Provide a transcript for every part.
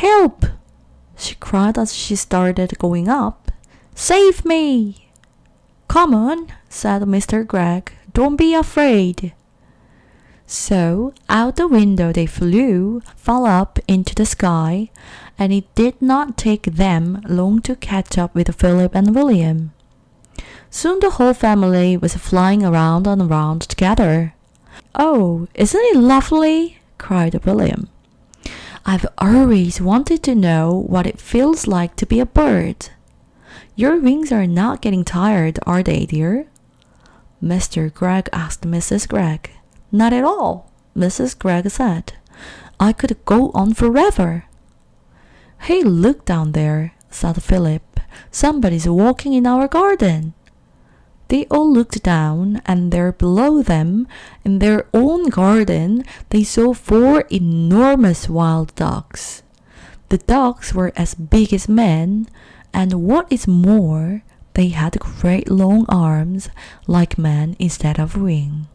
Help! She cried as she started going up. Save me! Come on, said Mr. Gregg. Don't be afraid. So out the window they flew, fell up into the sky, and it did not take them long to catch up with Philip and William. Soon the whole family was flying around and around together. Oh, isn't it lovely? Cried William. I've always wanted to know what it feels like to be a bird. Your wings are not getting tired, are they, dear? Mr. Gregg asked Mrs. Gregg. Not at all, Mrs. Gregg said. I could go on forever. Hey, look down there, said Philip. Somebody's walking in our garden. They all looked down, and there below them, in their own garden, they saw 4 enormous wild ducks. The ducks were as big as men, and what is more, they had great long arms, like men instead of wings.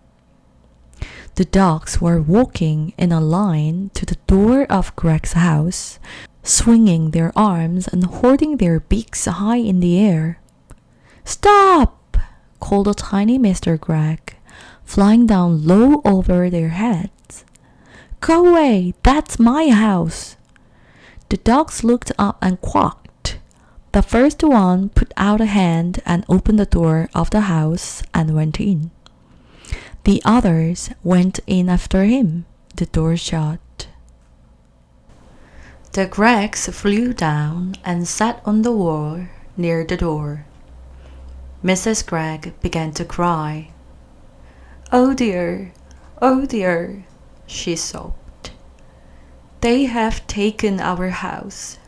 The ducks were walking in a line to the door of Greg's house, swinging their arms and holding their beaks high in the air. Stop! Called a tiny Mr. Gregg, flying down low over their heads. Go away, that's my house. The dogs looked up and quacked. The first one put out a hand and opened the door of the house and went in. The others went in after him, the door shut. The Greggs flew down and sat on the wall near the door. Mrs. Gregg began to cry. Oh dear, she sobbed. They have taken our house.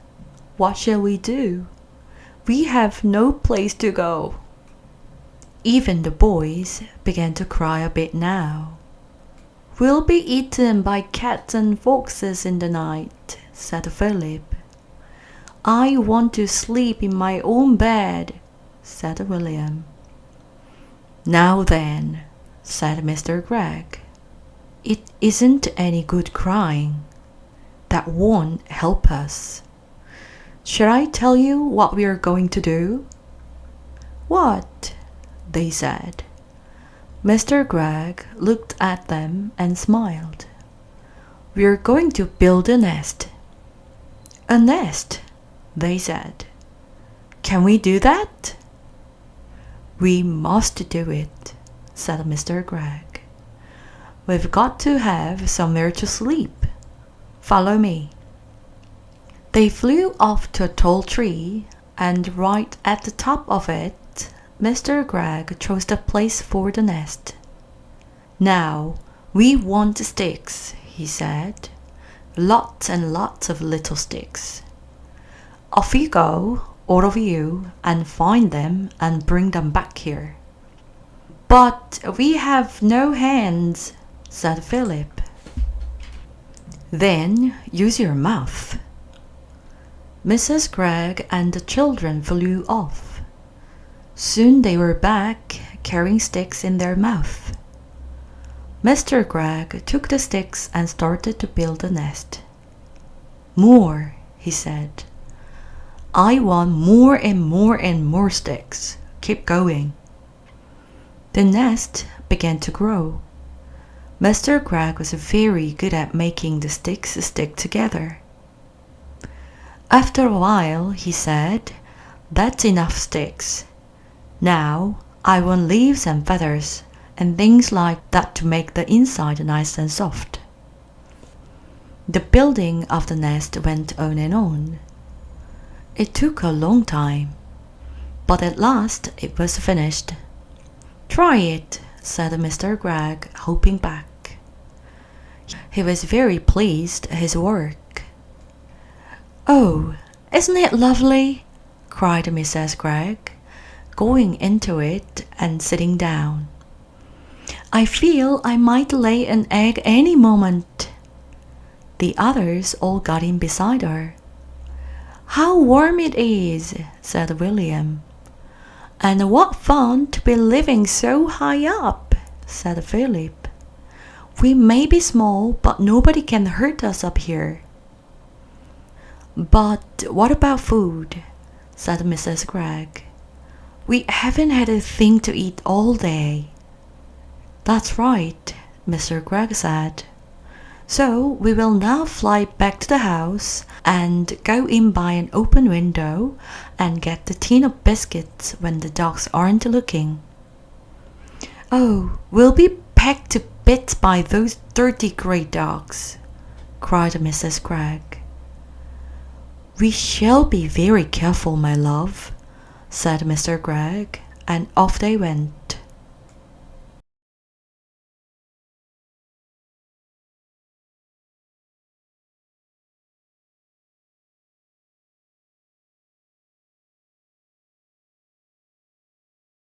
What shall we do? We have no place to go. Even the boys began to cry a bit now. We'll be eaten by cats and foxes in the night, said Philip. I want to sleep in my own bed, said William. Now then, said Mr. Gregg, it isn't any good crying. That won't help us. Shall I tell you what we are going to do? What? They said. Mr. Gregg looked at them and smiled. We're going to build a nest. A nest, they said. Can we do that? We must do it, said Mr. Gregg. We've got to have somewhere to sleep. Follow me. They flew off to a tall tree, and right at the top of it, Mr. Gregg chose the place for the nest. Now, we want sticks, he said. Lots and lots of little sticks. Off you go, all of you, and find them and bring them back here. But we have no hands, said Philip. Then use your mouth. Mrs. Gregg and the children flew off. Soon they were back, carrying sticks in their mouth. Mr. Gregg took the sticks and started to build a nest. More, he said. I want more and more and more sticks. Keep going. The nest began to grow. Mr. Gregg was very good at making the sticks stick together. After a while, he said, That's enough sticks. Now, I want leaves and feathers and things like that to make the inside nice and soft. The building of the nest went on and on. It took a long time, but at last it was finished. Try it, said Mr. Gregg, hopping back. He was very pleased at his work. Oh, isn't it lovely? Cried Mrs. Gregg, going into it and sitting down. I feel I might lay an egg any moment. The others all got in beside her. How warm it is, said William. And what fun to be living so high up, said Philip. We may be small, but nobody can hurt us up here. But what about food? Said Mrs. Gregg. We haven't had a thing to eat all day. That's right, Mr. Gregg said. So we will now fly back to the house and go in by an open window and get the tin of biscuits when the dogs aren't looking. Oh, we'll be pecked to bits by those dirty grey dogs, cried Mrs. Gregg. We shall be very careful, my love, said Mr. Gregg, and off they went.